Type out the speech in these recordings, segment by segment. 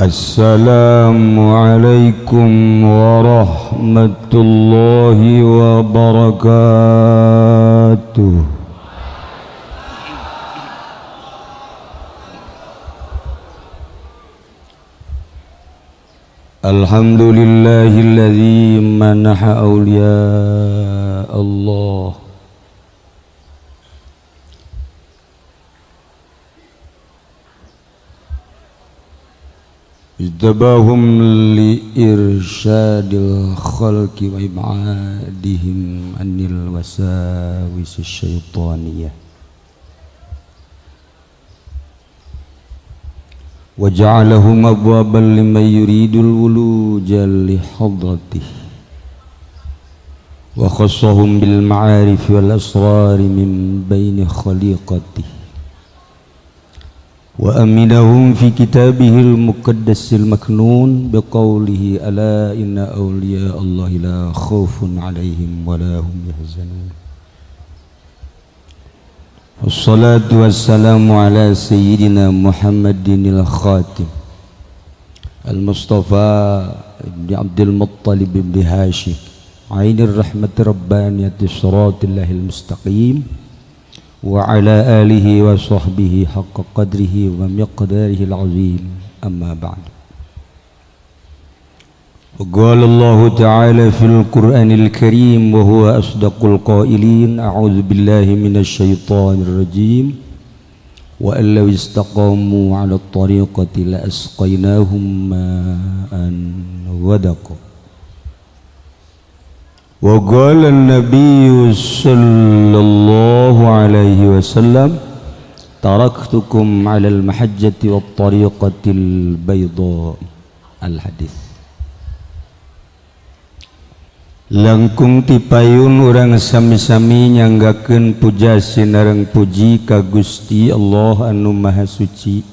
Assalamualaikum warahmatullahi wabarakatuh. Alhamdulillahilladzi manaha awliya Allah ijtabahum li irsyadil khalqi wa ib'adihim anil wasawisi syaitaniyah wa ja'alahum abwaban liman yuridul wuluja li hadratih wa khassahum bil ma'arif wal asrari min baini khaliqatih wa aminahum fi kitabihil muqaddasil maknun biqaulihi ala inna awliya Allahi la khawfun alaihim wa la hum yahzanun. Wassalatu wassalamu ala sayyidina Muhammadinil khatim al-Mustafa ibn Abdul Muttalib ibn Hashim ainir rahmati rabbaniyati siratilahil mustaqim wa ala alihi wa sahbihi haqqa qadrihi wa miqdarihi al-azim amma ba'd. Qala Allah ta'ala fil Qur'anil Karim wa huwa asdaqul qailin a'udzu billahi minasy syaithanir rajim wa allaw istaqamu 'ala at-tariqati la asqaynahum ma'an ghadaqa. Wa qala an-nabiy sallallahu alaihi wasallam taraktukum 'ala al-mahajjati wat-tariqatil bayda. Al-hadits. Langkung tipayun urang sami-sami nyanggakeun puja sinareng puji ka Gusti Allah anu Maha Suci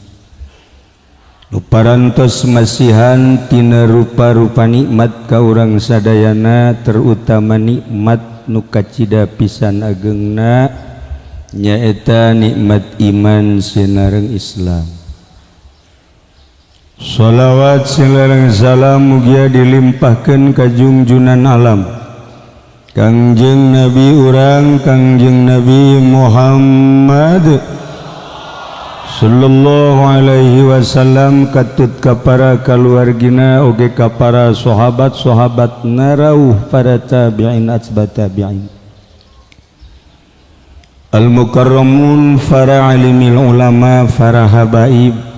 nu parantos masihan tina rupa-rupa nikmat ka urang sadayana, terutama nikmat nu kacida pisan ageungna nyaeta nikmat iman sinareng Islam. Salawat sinareng salam mugia dilimpahkeun ka junjunan alam Kangjeng Nabi urang Kangjeng Nabi Muhammad sallallahu alaihi wasallam, katut ka para kaluargina oge ka para sahabat-sahabat narauh para tabi'in atba tabi'in al-mukarramun, para alimil ulama, para habaib,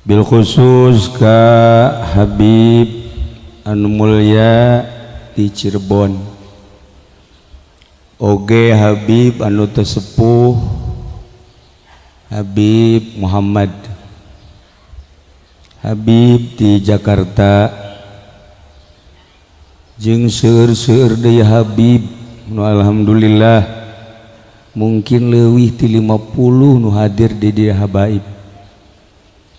bil khusus ka Habib anu mulya di Cirebon, oge Habib anu tesepuh Habib Muhammad, Habib di Jakarta, jeung seueur-seueur deui Habib nu alhamdulillah mungkin leuwih ti 50 nu hadir di dieu habaib.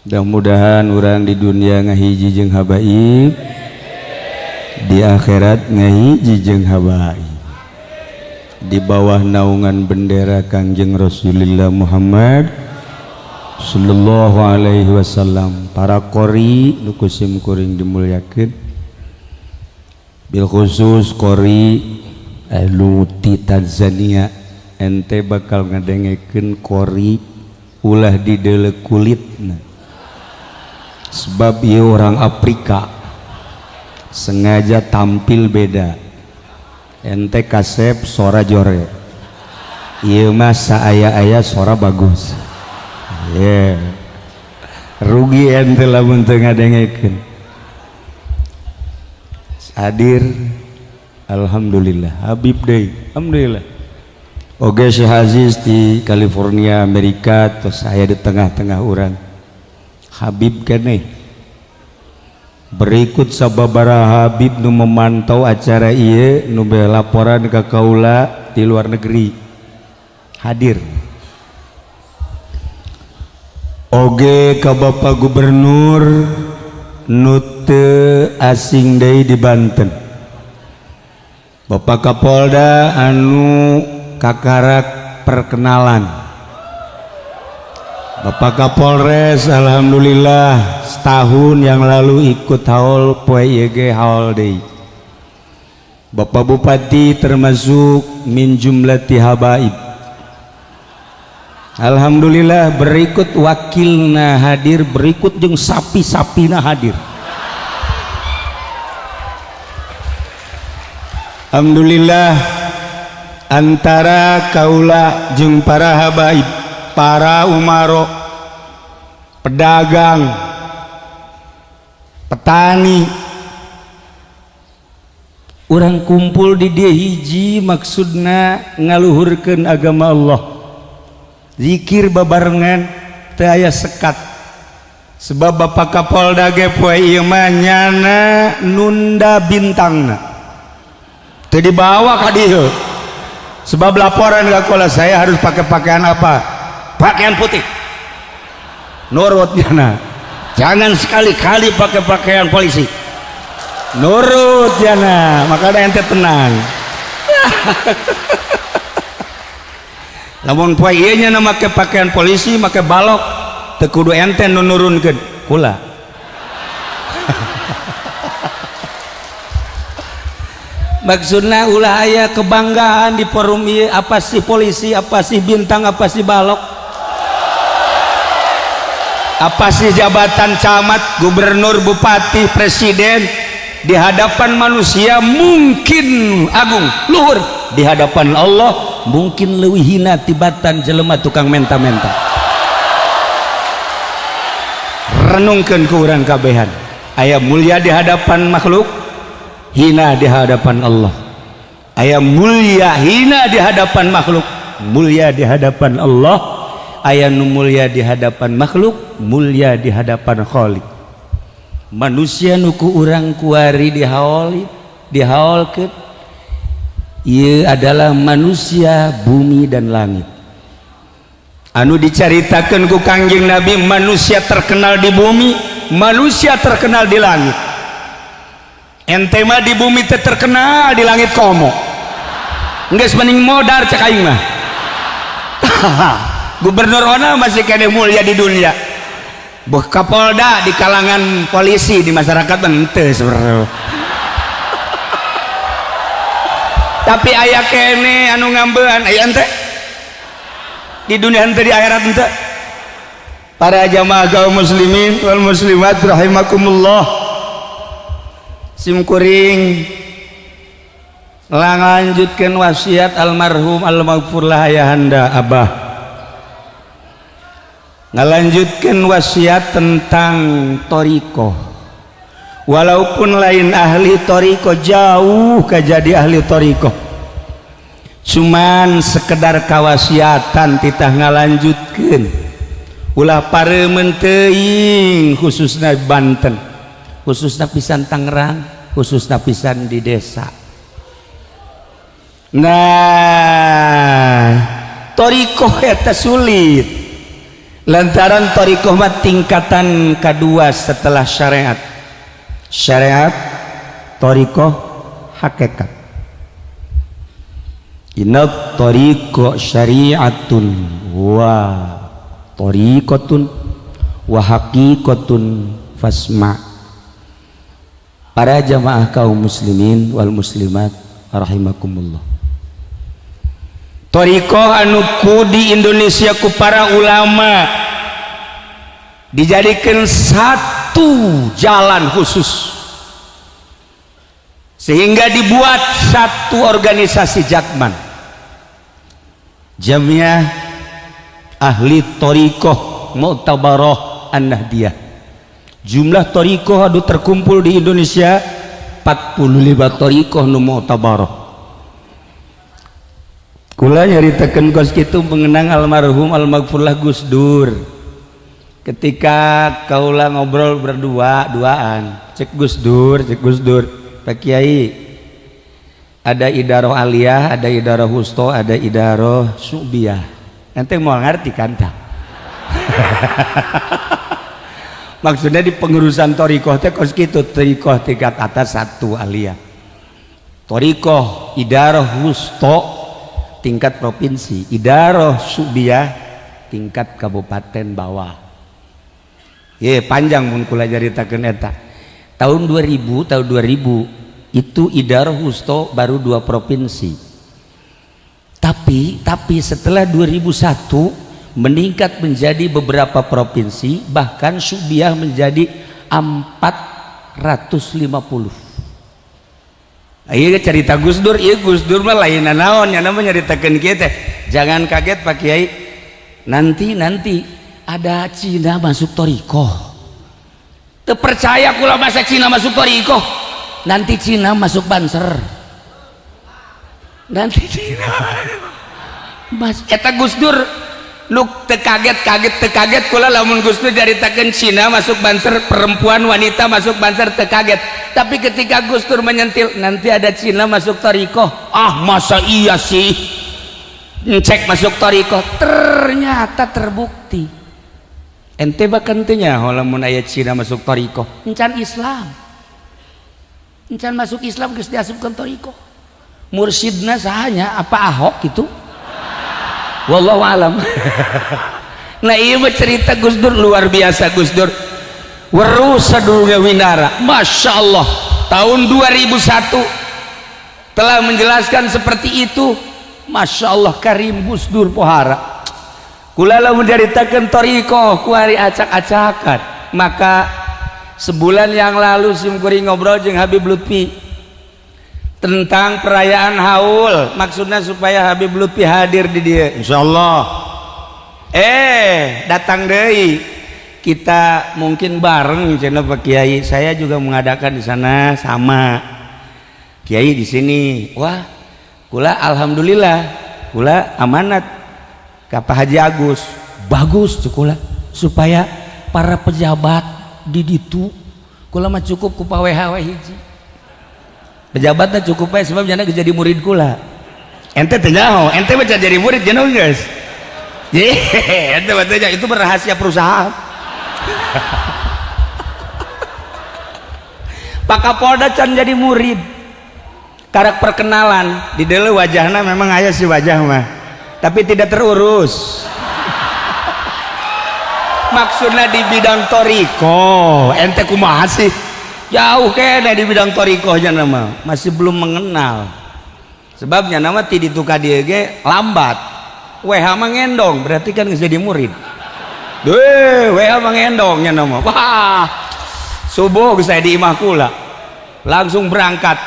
Mudah-mudahan orang di dunia ngahiji jeung habaib, di akhirat ngahiji jeung habaib, di bawah naungan bendera Kangjeng Rasulullah Muhammad sallallahu alaihi wasallam. Para qori nu kusim kuring dimulyakeun, bil khusus qori anu ti Tanzania, ente bakal ngadengekeun qori ulah di deuleu kulitna. Sebab ia orang Afrika sengaja tampil beda, ente kasep sora jore, iya mah saaya-aya sora bagus. Yeah. Rugi ente lamun teu ngadengekeun. Hadir alhamdulillah, Habib deui alhamdulillah. Oge Syekh Aziz di California Amerika, terus saya di tengah-tengah urang Habib keneh. Berikut sababaraha Habib nu memantau acara ieu nu laporan ka kaula di luar negeri hadir. Oge ka Bapak Gubernur nu teu asing deui di Banten, Bapak Kapolda anu kakarak perkenalan Bapak Kapolres, alhamdulillah setahun yang lalu ikut haul poe YG haul deui. Bapak Bupati termasuk min jumlati habaib. Alhamdulillah berikut wakilna hadir, berikut jeung sapi-sapina hadir. Alhamdulillah antara kaula jeung para habaib, para umaro, pedagang, petani, urang kumpul di dia hiji maksudna ngaluhurkeun agama Allah, zikir babarengan teu aya sekat. Sebab Bapak Kapolda ge poe ieu mah nyana nunda bintangna teu dibawa ka dieu. Sebab laporan ka kula saya harus pakai pakaian apa? Pakaian putih. Nurut jana. Jangan sekali-kali pakai pakaian polisi. Nurut jana, makanya ente tenang. Lamun poe ieu nya make pakaian polisi, make balok, teu kudu ente nu nurunkeun, kula. Maksudna ulah aya kebanggaan di forum ieu, apa sih polisi, apa sih bintang, apa sih balok, apa sih jabatan camat, gubernur, bupati, presiden. Di hadapan manusia mungkin agung luhur, di hadapan Allah mungkin leuwih hina tibatan jelema tukang menta-menta. Renungkeun ku urang kabehan, aya mulia di hadapan makhluk, hina di hadapan Allah. Aya mulia hina di hadapan makhluk, mulia di hadapan Allah. Aya nu mulia di hadapan makhluk, mulia di hadapan Khaliq. Manusia nuku urang kuari dihaolkeun ieu adalah manusia bumi dan langit. Anu dicaritakeun ku Kangjeng Nabi, manusia terkenal di bumi, manusia terkenal di langit. Ente mah di bumi teh terkenal, di langit komo. Geus mending modar cek aing mah. Gubernur ona masih kene mulia di dunia. Kapolda di kalangan polisi di masyarakat ente sebenarnya. Tapi aya kene anu ngambean, aya ente di dunia ente, di akhirat ente. Para jamaah kaum muslimin wal muslimat rahimakumullah, simkuring lanjutkeun wasiat almarhum almaghfurlah ayahanda Abah, ngalanjutkan wasiat tentang toriko. Walaupun lain ahli toriko, jauh kajadi ahli toriko, cuman sekedar kawasiatan titah ngalanjutkan ulah paremen teuing, khususna Banten, khususna pisan Tangerang, khususna pisan di desa. Nah, toriko eta sulit lantaran thariqah mah tingkatan kedua setelah syariat. Syariat, thariqah, hakikat. Inna thariqah syari'atun wa thariqatun wa haqiqatun fasma'. Para jamaah kaum muslimin wal muslimat rahimakumullah, thariqah anu di Indonesia ku para ulama dijadikan satu jalan khusus, sehingga dibuat satu organisasi Jatman, Jamiah Ahli Thariqah Mu'tabarah An-Nahdiyah. Jumlah thariqah anu terkumpul di Indonesia 45 thariqah nu mu'tabarah. Kula nyaritakeun kos kitu mengenang almarhum almaghfurlah Gus Dur. Ketika kaula ngobrol berdua-duaan, cek Gus Dur, Pak Kiai, ada idaroh aliyah, ada idaroh wusto, ada idaroh su'biyah. Ente mau ngerti kan tak? Maksudnya di pengurusan thariqah teh kos kitu, thariqah tingkat atas 1 aliyah, thariqah idaroh wusto tingkat provinsi, idaroh su'biyah tingkat kabupaten bawah. Ye panjang mun kula jaritakeun eta. Tahun 2000 itu Idarah Husto baru 2 provinsi. Tapi setelah 2001 meningkat menjadi beberapa provinsi, bahkan Subiah menjadi 450. Iya cerita Gus Dur, iya Gus Dur mah lain naon nya nama nyaritakeun kieu teh. Jangan kaget Pak Kiai. Nanti ada Cina masuk Toriko. Teu percaya kula masa Cina masuk Toriko. Nanti Cina masuk Banser. Nanti Cina. Mas eta Gus Dur lu teu kaget kula lamun Gus Dur jaritakeun Cina masuk Banser, perempuan wanita masuk Banser teu kaget. Tapi ketika Gus Dur menyentil nanti ada Cina masuk Toriko, masa iya sih, cek masuk Toriko, ternyata terbukti. Ente bahkan tanya lamun aya Cina masuk Toriko, encan Islam, encan masuk Islam geus diasupkeun Toriko. Mursidna sahanya apa Ahok itu? Wallahu alam. Nah iya cerita Gus Dur luar biasa. Gus Dur weruh sadurunge winara, Masya Allah, tahun 2001 telah menjelaskan seperti itu. Masya Allah karim Gus Dur pohara. Kula lamun diaritakeun Toriko ku ari acak-acakan. Maka sebulan yang lalu sim kuring ngobrol jeung Habib Lutfi tentang perayaan haul, maksudnya supaya Habib Lutfi hadir di dia. Insyaallah datang deui. Kita mungkin bareng channel Pak Kiai. Saya juga mengadakan di sana sama Kiai di sini. Wah, kula alhamdulillah, kula amanat ka Pak Haji Agus. Bagus kula supaya para pejabat di ditu kula mah cukup ku paweha we hiji. Pejabatnya cukup we sebab jana jadi murid kula. Ente teh nyaho, ente mah jadi murid jana geus. Ente batanya itu rahasia perusahaan. Pak Kapolda can jadi murid karak perkenalan di dulu wajahnya memang aya si wajah mah tapi tidak terurus. Maksudnya di bidang Toriko ente kumaha sih jauh kayaknya di bidang Toriko nya nama masih belum mengenal sebabnya nama ti ditu ka dieu ge lambat WH mengendong berarti kan geus jadi murid. WA mengendongnya nama. Wah, subuh saya di imah kula langsung berangkat.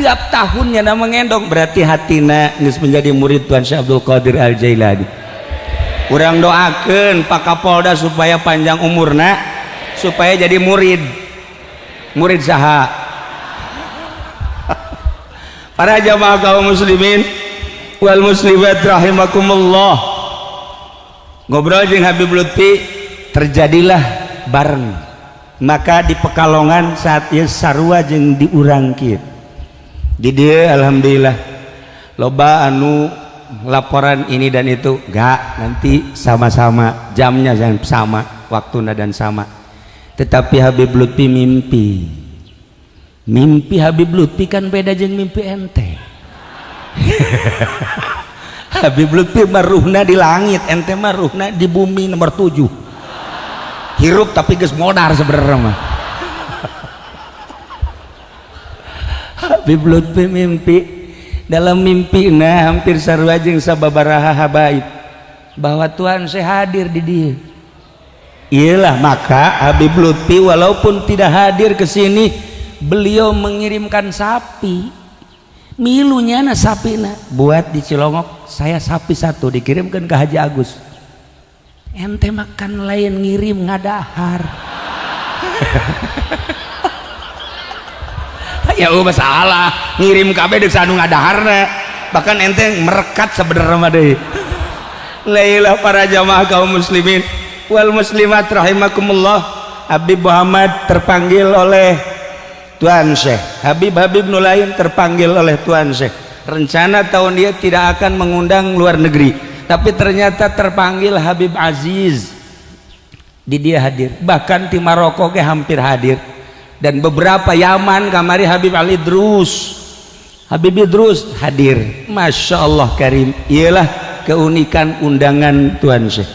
Tiap tahunnya nama mengendong berarti hatina geus menjadi murid Tuan Syekh Abdul Qadir Al Jailani. Urang doakeun Pak Kapolda supaya panjang umurna supaya jadi murid saha. Para jamaah kaum muslimin wal muslimat rahimakumullah. Ngobrol jeung Habib Lutfi terjadilah bareng. Maka di Pekalongan saat ieu sarua jeung di urang kieu. Di dieu alhamdulillah loba anu laporan ini dan itu, enggak nanti sama-sama jamnya jangan sama, waktuna dan sama. Tetapi Habib Lutfi mimpi Habib Lutfi kan beda jeung mimpi ente. Habib Lutfi maruhna di langit, ente maruhna di bumi nomor 7. Hirup tapi geus modar sebenarnya mah. Habib Lutfi mimpi, dalam mimpina hampir sarua jeung sababaraha habaib bahwa Tuhan saya hadir di dia. Iyalah maka Habib Lutfi walaupun tidak hadir ke sini, beliau mengirimkan sapi. Milunya na sapina buat di Cilongok, saya sapi 1 dikirimkan ke Haji Agus. Ente makan lain ngirim ngadahar. Ya masalah ngirim kabeh deuk sanu ngadaharna, bahkan ente merekat sebenarnya mah deui. Lailah para jamaah kaum muslimin wal muslimat rahimakumullah. Habib Muhammad terpanggil oleh Tuan Syekh, Habib Nulaim terpanggil oleh Tuan Syekh. Rencana tahun dia tidak akan mengundang luar negeri, tapi ternyata terpanggil Habib Aziz. Di dia hadir, bahkan di Maroko ke hampir hadir, dan beberapa Yaman kamari Habib Ali Idrus. Habib Idrus hadir. Masya Allah karim. Ialah keunikan undangan Tuan Syekh.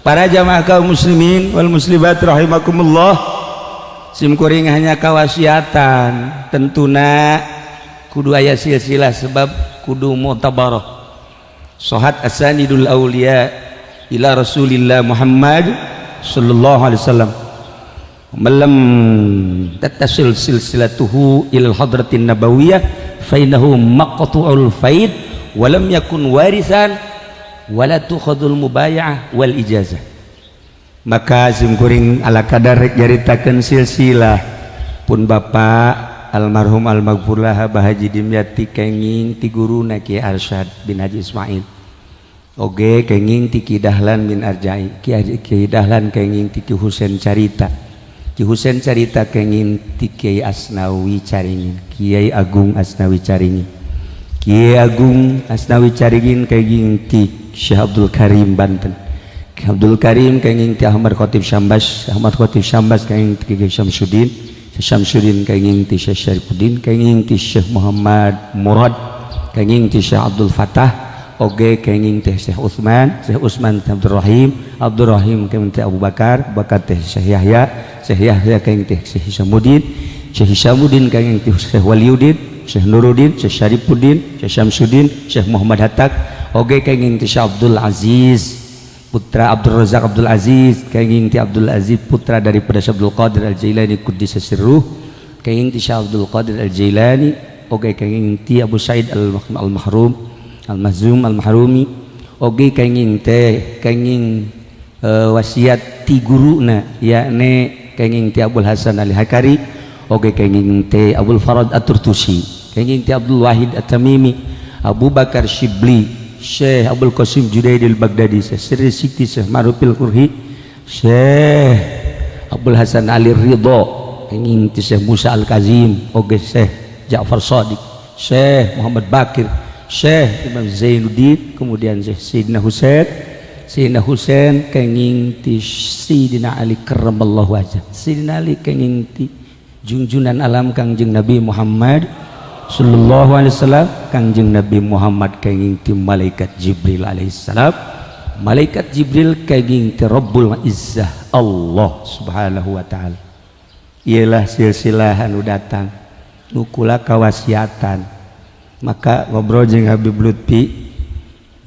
Para jamaah kaum muslimin wal muslimat rahimakumullah, simkuring hanya kawasiatan tentuna kudu aya silsilah sebab kudu mu'tabarah. Sahat asanidul awliya ila Rasulillah Muhammad sallallahu alaihi wasallam. Malam tattasil silsilatuhu ila hadratin nabawiyah fa innahu maqtu'ul faid wa lam yakun warisan wala tukhadul mubaya'ah wal ijazah. Maka simkuring ala kadar jaritakeun silsilah pun bapak almarhum almaghfurlah Abah Haji Dimyati kenging ti guruna Ki Arsyad bin Haji Ismail oge kenging ti Ki Dahlan bin Arjai Ki Dahlan kenging ti Ki Husain Carita Ki Husain Carita kenging ti Kiai Asnawi Caringin Kiai Agung Asnawi Caringin Kiai Agung Asnawi Caringin kenging ti Syekh Abdul Karim Banten Abdul Karim kenging ti Ahmad Khatib Syambas Ahmad Khatib Syambas kenging ti Kiai Syamsuddin kenging ti Syekh Syarifuddin kenging ti Syekh Muhammad Murad kenging ti Syekh Abdul Fatah oge kenging ti Syekh Utsman ti Abdul Rahim kenging ti Abu Bakar teh Syekh Yahya kenging ti Syekh Hisamuddin kenging ti Syekh Waliuddin Syekh Nuruddin Syekh Syarifuddin Syekh Syamsuddin Syekh Muhammad Hatak oge kenging ti Syekh Abdul Aziz putra Abdul Razak Abdul Aziz kenging ti Abdul Aziz putra daripada Syekh Abdul Qadir Al-Jailani Quddisa Sirruh kenging ti Syekh Abdul Qadir Al-Jailani oge kenging ti Abu Said Al-Mahrum Al-Mazlum Al-Mahrumi oge kenging teh kenging wasiat ti guruna yakni kenging ti Abdul Hasan Al-Hakari oge kenging ti Abdul Farad At-Turtusi kenging ti Abdul Wahid At-Tamimi Abu Bakar Shibli Syekh Abdul Qasim Junaidil Baghdadi Syekh Sri Sikti Syekh Marufil Qurhi Syekh Abdul Hasan Ali Ridho kenging ti Syekh Musa Al-Kazim oge Syekh Ja'far Shadiq Syekh Muhammad Bakir Syekh Imam Zainuddin kemudian Syekh Sayyidina Husain kenging ti Sayyidina Ali karramallahu wajhah Sayyidina Ali kenging ti junjunan alam Kangjeng Nabi Muhammad sallallahu alaihi wasallam Kangjeng Nabi Muhammad kenging ti malaikat Jibril alaihissalam malaikat Jibril kenging ti Rabbul Izzah Allah subhanahu wa ta'ala. Ialah silsilah anu datang nukula kawasiatan maka ngobrol jeung Habib Lutfi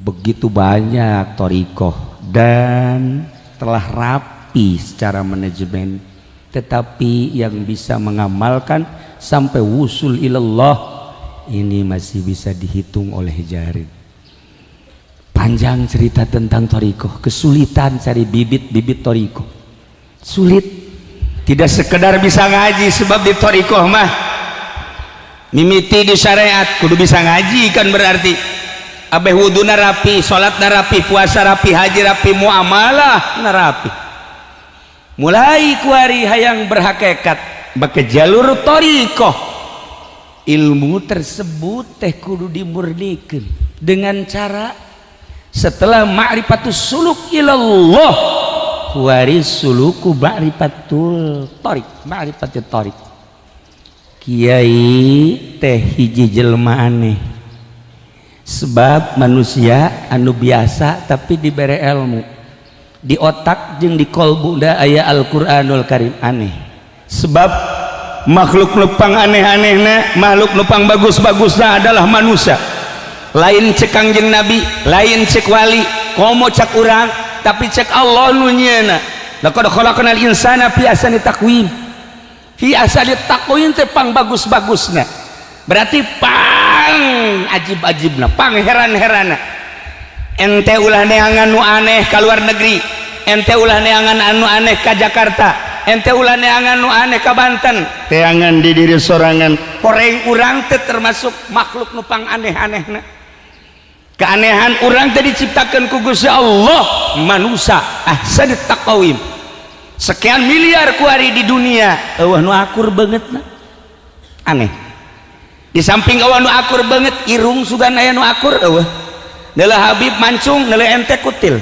begitu banyak thariqah dan telah rapi secara manajemen tetapi yang bisa mengamalkan sampai wusul ilallah ini masih bisa dihitung oleh jari. Panjang cerita tentang thariqah, kesulitan cari bibit-bibit thariqah sulit, tidak sekedar bisa ngaji sebab di thariqah mah mimiti di syariat kudu bisa ngaji kan berarti abeh wuduna rapi, sholat rapi, puasa rapi, haji rapi, muamalah rapi mulai kuari hayang berhakikat bake jalur thariqah ilmu tersebut teh kudu dimurnikeun dengan cara setelah ma'rifatus suluk ilallah kuari suluku ma'rifatul thariq ma'rifatul thariq kiai teh hiji jelema aneh sebab manusia anu biasa tapi dibere ilmu di otak jeung di kolbu da aya Al-Qur'anul Karim aneh sebab makhluk nupang aneh-anehna makhluk nupang bagus-bagusna adalah manusia lain cek Kangjeng Nabi lain cek wali komo cek urang tapi cek Allah nu nyeuna laqad khalaqnal insana fi ahsani taqwim fi ahsani taqwim teh pang bagus-bagusna berarti pang ajib-ajibna pang heran-heranna ente ulah neangan nu aneh ka luar negeri ente ulah neangan anu aneh ka Jakarta ente ulah neangan nu aneh ka Banten teangan di diri sorangan horeng urang teh termasuk makhluk nu pang aneh-anehna keanehan urang teh diciptakeun ku Gusti Allah manusia ahsan taqawim sekian miliar kuari di dunia eueuh nu akur bangetna aneh di samping eueuh nu akur banget irung sugan aya nu akur eueuh Dela Habib mancung nele ente kutil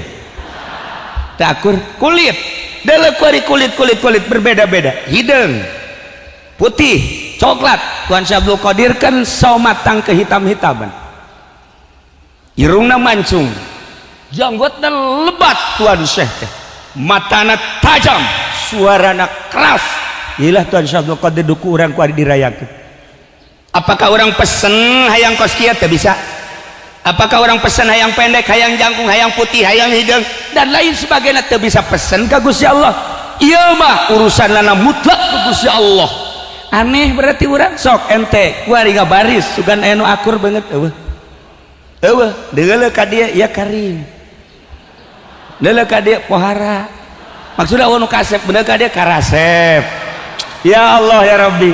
teu akur kulit dele kulit berbeda-beda hidung putih coklat Tuan Syekh Abdul Qadir kan saw matang ke hitam-hitaman irungna mancung janggotna lebat Tuan Syekh matana tajam, suarana keras. Iyalah Tuhan Abdul Qadir duku urang ku ari dirayakeun. Apakah orang pesen hayang kos kieu teu bisa? Apakah orang pesen hayang pendek, hayang jangkung, hayang putih, hayang hidung dan lain sebagainya teu bisa pesen ka Gusti Allah? Ieu mah urusan lana mutlak ka Gusti Allah. Aneh berarti urang sok ente kuari ngabaris sugan aya nu akur banget eueuh. Eueuh, deuleuh ka dieu ya Karim. Deuleuh ka dieu pohara. Maksudna nu kasep bener ka dieu karasep. Ya Allah ya Rabbi.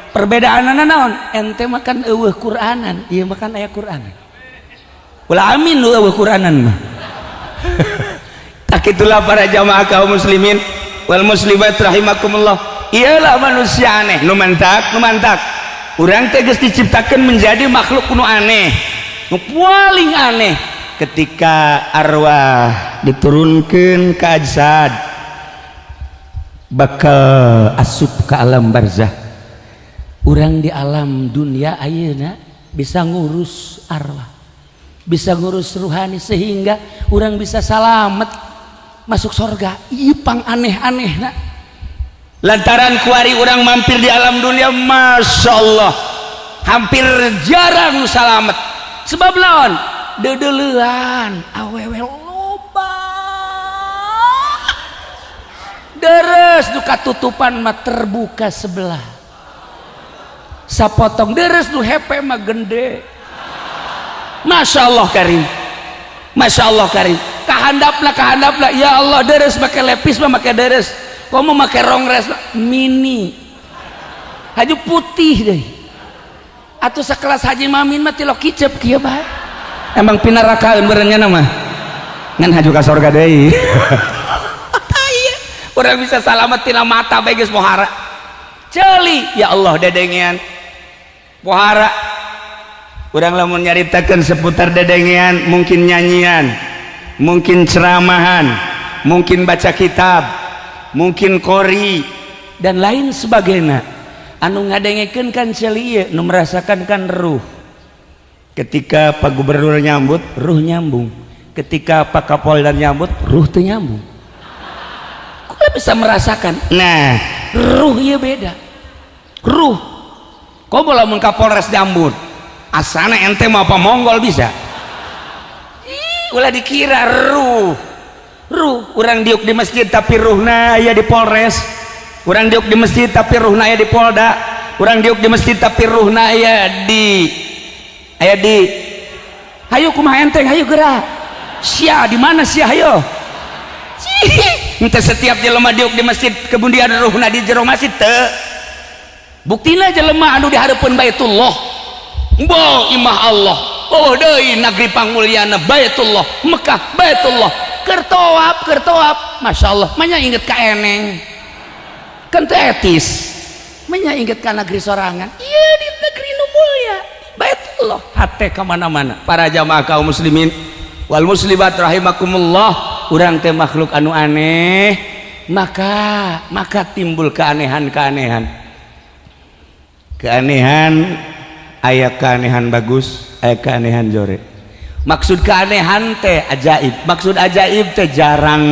Perbedaanana naon? Ente makan eueuh Qur'anan, ieu makan aya Qur'anan. Ulah amin lu eueuh Qur'anan mah. Tak itulah para jamaah kaum muslimin wal muslimat rahimakumullah. Iyalah manusia aneh nu mantak. Urang teh geus diciptakeun menjadi makhluk nu aneh. Nu paling aneh ketika arwah diturunkeun ka ajsad bakal asup ke alam barzah. Urang di alam dunia ayeuna bisa ngurus arwah, bisa ngurus ruhani sehingga orang bisa selamat masuk surga. Ieu pang aneh-aneh nah. Lantaran kuari orang mampir di alam dunia, masya Allah hampir jarang selamat. Sebab lawan dedeleuan awewe loba deres nu katutupan mah terbuka sebelah, sapotong deres nu hepe mah gede. Masya Allah Karim, Masya Allah Karim. Kahandaplah ya Allah deres pakai lepis mah pakai deres, kamu pakai rongres mini haju putih deh atau sekelas Haji Mamin mah tilok kicep kieu bae. Emang pinarakaeun berennya mah ngan haju ka surga deui. Urang bisa salamet tina mata bae geus pohara ceuli ya Allah dedengean pohara. Urang lamun nyaritakeun seputar dedengean, mungkin nyanyian, mungkin ceramahan, mungkin baca kitab, mungkin qori dan lain sebagainya. Anu ngadengekeun kan ceuli nu merasakan kan ruh. Ketika Pak Gubernur nyambut, ruh nyambung. Ketika Pak Kapolda nyambut, ruh teu nyambung. Kok bisa merasakan? Nah, ruh ieu beda. Ruh. Kok lamun Kapolres nyambut, asana ente mau apa Mongol bisa? Ulah dikira ruh. Urang diuk di masjid tapi ruhna aya di Polres. Urang diuk di masjid tapi ruhna aya di Polda. Urang diuk di masjid tapi ruhna aya di hayu kumaha enteng, hayu gerak. Sia di mana sia hayu? Ente setiap jelema diuk di masjid kemudian ruhna di jero masjid teu. Buktina jelema anu di hareupeun Baitullah. Bo imah Allah, oh deui negeri panguliana Baitullah, Mekah Baitullah, kertoap, masya Allah, manya inget ka eneng, kan teu etis, manya inget ka negeri sorangan, iya di negeri nu mulia Baitullah, hate kamana-mana. Para jamaah kaum muslimin wal muslimat rahimakumullah, urang teh makhluk anu aneh, maka timbul keanehan. Aya keanehan bagus, aya keanehan jore. Maksud keanehan teh ajaib, maksud ajaib teh jarang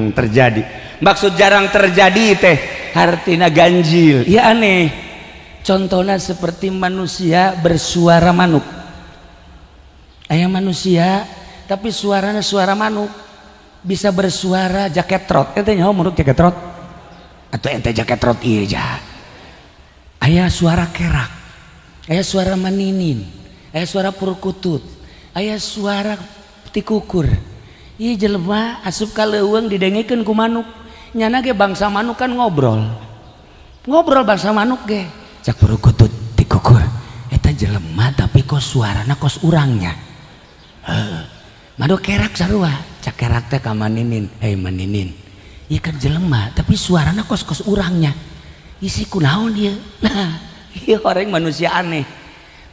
terjadi, maksud jarang terjadi teh hartina ganjil, ya aneh. Contohnya seperti manusia bersuara manuk. Aya manusia tapi suaranya suara manuk, bisa bersuara jaket trot. Ente nyaho manuk jaket trot atau ente jaket trot ieu ja. Aya suara kerak, aya suara maninin, aya suara purkutut, aya suara tikukur. Ieu jelema asup ka leuweung didengekeun ku manuk. Nyana ge bangsa manuk kan ngobrol bangsa manuk ge. Cak purkutut tikukur. Eta jelema tapi kos suarana kos urangnya. Madu kerak sarua. Cak kerak teh ka maninin, hei maninin. Ieu kan jelema tapi suarana kos urangnya. Isi kunaon dia. Nah, iya orang manusia aneh.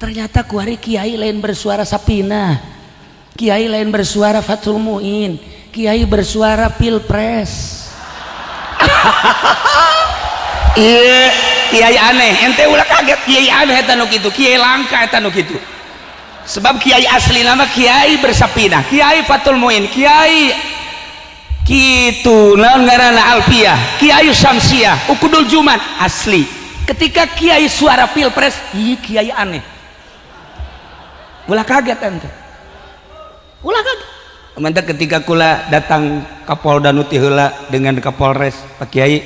Ternyata kuari kiai lain bersuara Sapina, kiai lain bersuara Fathul Muin, kiai bersuara Pilpres. Iya, kiai aneh. Ente ulah kaget kiai aneh eta nu kitu, kiai langka eta nu kitu. Sebab kiai asli nama kiai bersapina, kiai Fathul Muin, kiai Kitu naon ngaranna Alfiyah Kiai Syamsiah Ukudul Juman asli. Ketika Kiai suara pilpres, iya Kiai aneh. Ulah kaget ente. Ulah kaget. Mantap ketika kula datang Kapolda nuti heula dengan Kapolres Pak Kiai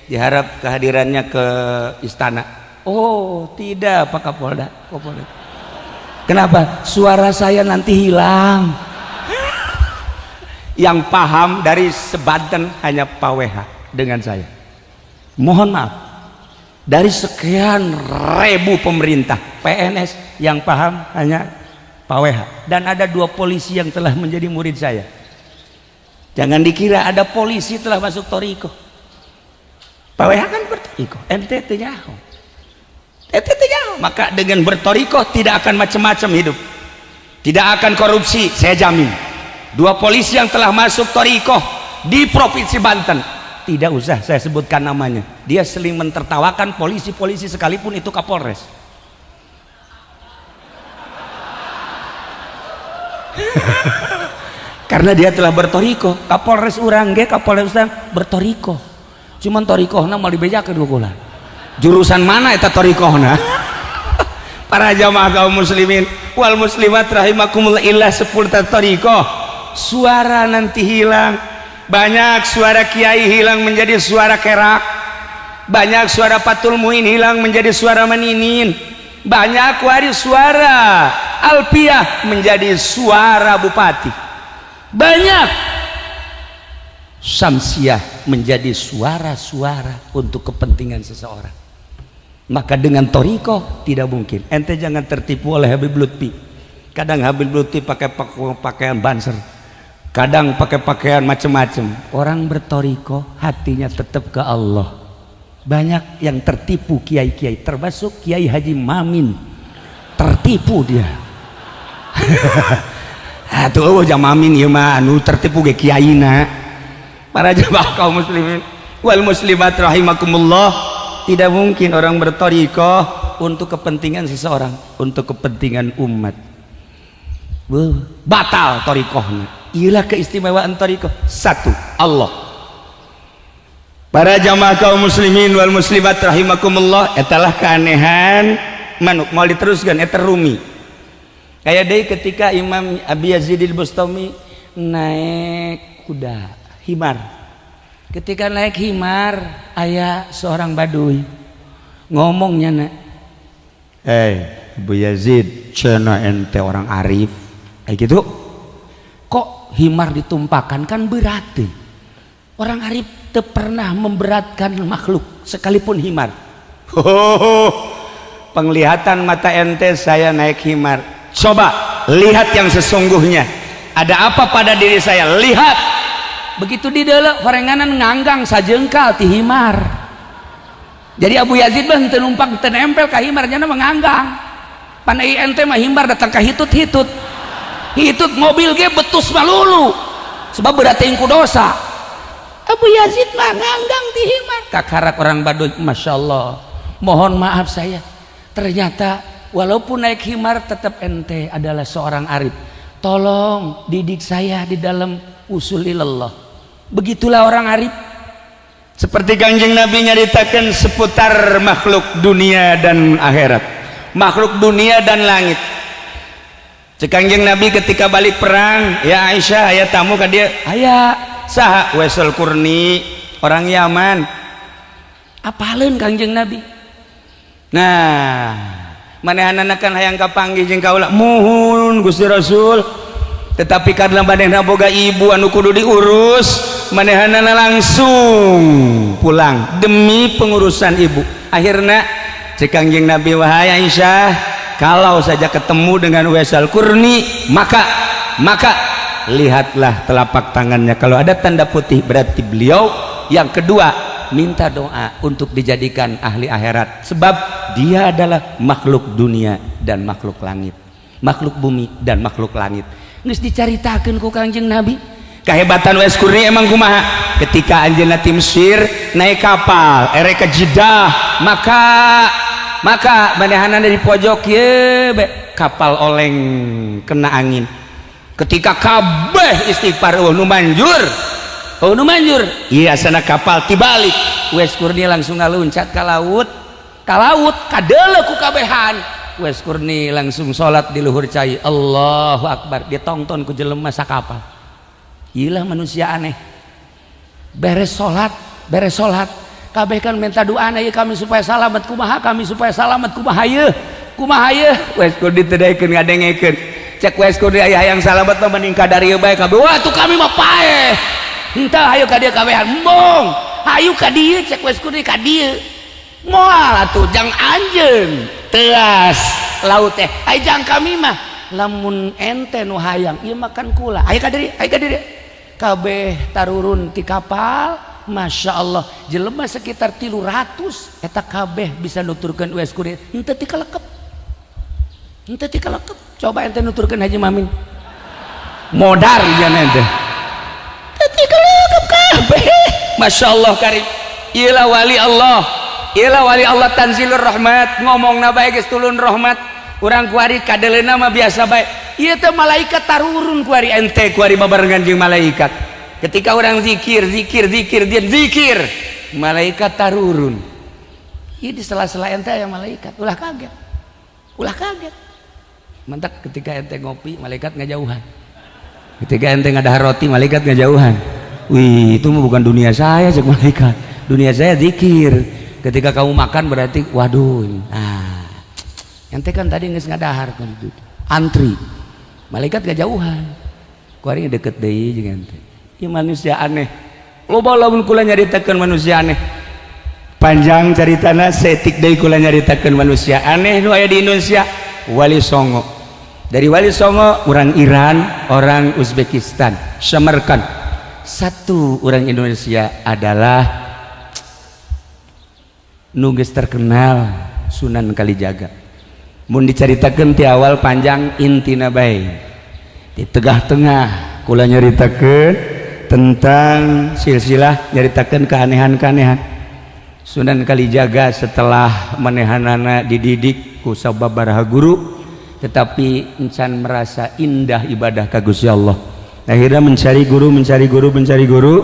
diharap kehadirannya ke istana. Oh, tidak Pak Kapolda. Kenapa? Suara saya nanti hilang. Yang paham dari sebanten hanya Pak WH dengan saya. Mohon maaf, dari sekian ribu pemerintah PNS yang paham hanya Pak WH. Dan ada 2 polisi yang telah menjadi murid saya. Jangan dikira ada polisi telah masuk toriko. Pak WH kan bertoriko, NTT nyaho. Maka dengan bertoriko tidak akan macam-macam hidup, tidak akan korupsi, saya jamin. 2 polisi yang telah masuk toriko di Provinsi Banten, tidak usah saya sebutkan namanya, dia sering mentertawakan polisi-polisi sekalipun itu Kapolres. Karena dia telah bertoriko. Kapolres urang ge Kapolres urang bertoriko, cuman torikohna mau dibejakeun ku kula. Jurusan mana eta torikohna? Para jamaah kaum muslimin wal muslimat rahimakumullah, illah sepulta toriko. Suara nanti hilang. Banyak suara kiai hilang menjadi suara kerak. Banyak suara Patul Muin hilang menjadi suara Maninin. Banyak waris suara Alfiyah menjadi suara bupati. Banyak Syamsiah menjadi suara-suara untuk kepentingan seseorang. Maka dengan toriko tidak mungkin. Ente jangan tertipu oleh Habib Lutfi. Kadang Habib Lutfi pakai pakaian banser, kadang pakai pakaian macam-macam. Orang bertoriko hatinya tetap ke Allah. Banyak yang tertipu kiai-kiai, termasuk Kiai Haji Mamin, tertipu dia. Tuh jam Mamin ya mah anu tertipu ge kiaina. Para jemaah kaum muslimin wal muslimat rahimakumullah, tidak mungkin orang bertoriko untuk kepentingan seseorang, untuk kepentingan umat. Batal torikohnya. Ialah keistimewaan torikoh. 1. Allah. Para jamaah kaum muslimin wal muslimat rahimakumullah, etalah keanehan manuk mau diteruskan eta rumi. Kayak deui ketika Imam Abi Yazid al-Bustami naik kuda himar. Ketika naik himar aya seorang baduy ngomongnya na, Abu Yazid cenah ente orang arif kayak gitu, kok himar ditumpahkan kan berat. Orang arif teu pernah memberatkan makhluk sekalipun himar. Penglihatan mata ente saya naik himar, coba lihat yang sesungguhnya, ada apa pada diri saya, lihat. Begitu di dalam horenganan nganggang sajengkal ti himar. Jadi Abu Yazid mah teu numpang teu nempel ka himar, nya menganggang. Pan ieu ente mah himar datang ka hitut-hitut. Hitut mobil ge betus malulu. Sebab berating ku dosa. Abu Yazid mah nganggang ti himar. Kakarak orang Baduy, Masya Allah. Mohon maaf saya. Ternyata walaupun naik himar tetap ente adalah seorang arif. Tolong didik saya di dalam usulilallah. Begitulah orang arif. Seperti Kanjeng Nabi nyaritakan seputar makhluk dunia dan akhirat, makhluk dunia dan langit. Kanjeng Nabi ketika balik perang, ya Aisyah aya tamu ka dia, aya saha Wesel Kurni orang Yaman. Apaleun Kanjeng Nabi. Nah, manehanana kan hayang kapanggih jeung kaula, muhun Gusti Rasul. Tetapi karena manehna boga ibu anu kudu diurus, manehanana langsung pulang demi pengurusan ibu. Akhirnya cek Kanjeng Nabi, wahai Aisyah, kalau saja ketemu dengan Wesal Kurni, maka lihatlah telapak tangannya, kalau ada tanda putih berarti beliau. Yang kedua, minta doa untuk dijadikan ahli akhirat, sebab dia adalah makhluk dunia dan makhluk langit, makhluk bumi dan makhluk langit. Geus dicaritakeun ku Kanjeng Nabi kahebatan Wes Kurni emang kumaha. Ketika anjeunna ti Mesir naik kapal ere ke Jeddah, maka manehanana di pojok ye kapal oleng kena angin. Ketika kabeh istighfar nu manjur, oh nu manjur iya sana kapal tibalik Wes Kurni langsung ngaluncat ka laut kadele ku kabehan Wes Kurni langsung sholat di luhur cai Allahu Akbar dia tongton ku jelema sakapal ilah manusia aneh beres sholat kabeh kan minta doa na kami supaya selamat kumaha ye Wes Kurni tedaykeun ngadengekeun cek Wes Kurni aya hayang salamet mah mending ka dari bae kabeh wah tuh kami mah paeh henteu hayu ka dieu kabehan embong hayu ka dieu cek Wes Kurni ka dieu moal atuh jang anjeun teas laut teh ai jang kami mah lamun ente nu hayang ieu makan kula aya ka diri kabeh tarurun ti kapal Masya Allah jelema sekitar 300 eta kabeh bisa nuturkeun Wes Kurni henteu ti kalekep coba ente nuturkeun Haji Mamin modar jana ente teu ti kalekep kabeh Masya Allah karim ieu wali Allah tanzilur rahmat ngomongna bae geus tulun rahmat urang kuari kadeleuna mah biasa bae ieu teh malaikat tarurun kuari ente kuari babarengan jeung malaikat ketika orang zikir dia zikir malaikat tarurun ieu di sela-sela ente aya malaikat ulah kaget mantap ketika ente ngopi malaikat ngajauhan ketika ente ngadahar roti malaikat ngajauhan wih itu mah bukan dunia saya cek malaikat dunia saya zikir ketika kamu makan berarti waduh ente kan tadi geus ngadahar kan antri malaikat ngajauhan kuari deket deui jeung ente ieu manusia aneh loba lamun kula nyaritakeun manusia aneh panjang caritana setik deui kula nyaritakeun manusia aneh nu aya di Indonesia Wali Songo dari Wali Songo orang Iran orang Uzbekistan Samarkand satu orang Indonesia adalah nu geus terkenal Sunan Kalijaga mun dicaritakeun ti awal panjang intina bae di tengah-tengah kula nyaritakeun tentang silsilah nyaritakeun keanehan-keanehan Sunan Kalijaga setelah manehanana dididik ku sababaraha guru tetapi encan merasa indah ibadah ka Gusti Allah akhirnya mencari guru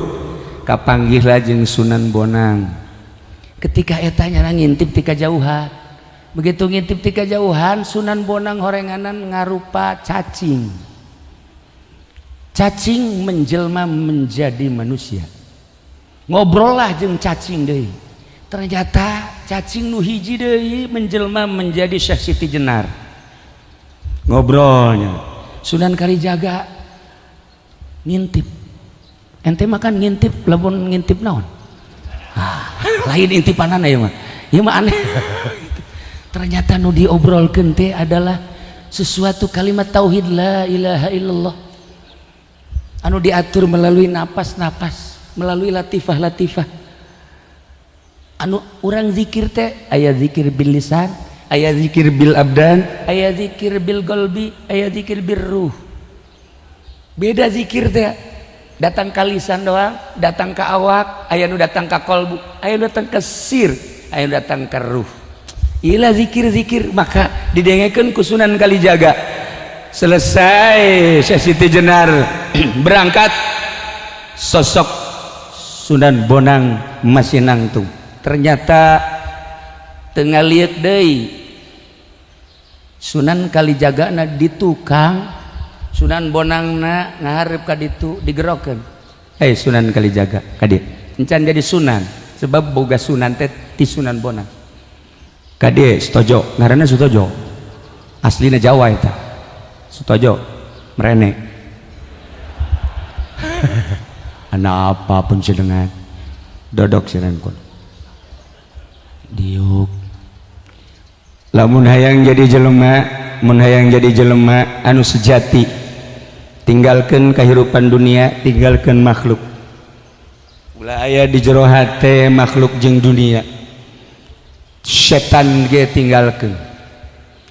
kapanggihlah jeung Sunan Bonang ketika eta nyana ngintip ti kajauhan begitu ngintip ti kajauhan Sunan Bonang horenganan ngarupa cacing menjelma menjadi manusia ngobrol lah jeung cacing deui ternyata cacing nu hiji deui menjelma menjadi Syekh Siti Jenar ngobrolnya Sunan Kalijaga ngintip ente makan ngintip lamun ngintip naon lain intipanana ya mah aneh ternyata nu diobrolkeun teh adalah sesuatu kalimat tauhid la ilaha illallah anu diatur melalui napas melalui latifah anu urang zikir teh aya zikir bil lisan aya zikir bil abdan aya zikir bil qalbi aya zikir bir ruh beda zikir teh datang ka lisan doang datang ka awak aya nu datang ka qalbu aya nu datang ka sir aya nu datang ka ruh ieu zikir maka didengekeun ku Sunan Kalijaga selesai Syekh Siti Jenar berangkat sosok Sunan Bonang masih nangtung ternyata tengah liat deui Sunan Kalijaga na di tukang Sunan Bonang na ngaharep ka ditu digerokeun Sunan Kalijaga ka dieu encan jadi sunan sebab boga sunan teh ti Sunan Bonang ka dieu Sutojo ngaranna Sutojo aslina Jawa eta Sutojo merene ana apa panjenengan dodok sirenkun diuk lamun hayang jadi jelema anu sejati tinggalkeun kahirupan dunia tinggalkeun makhluk ulah aya di jero hate makhluk jeung dunia setan ge tinggalkeun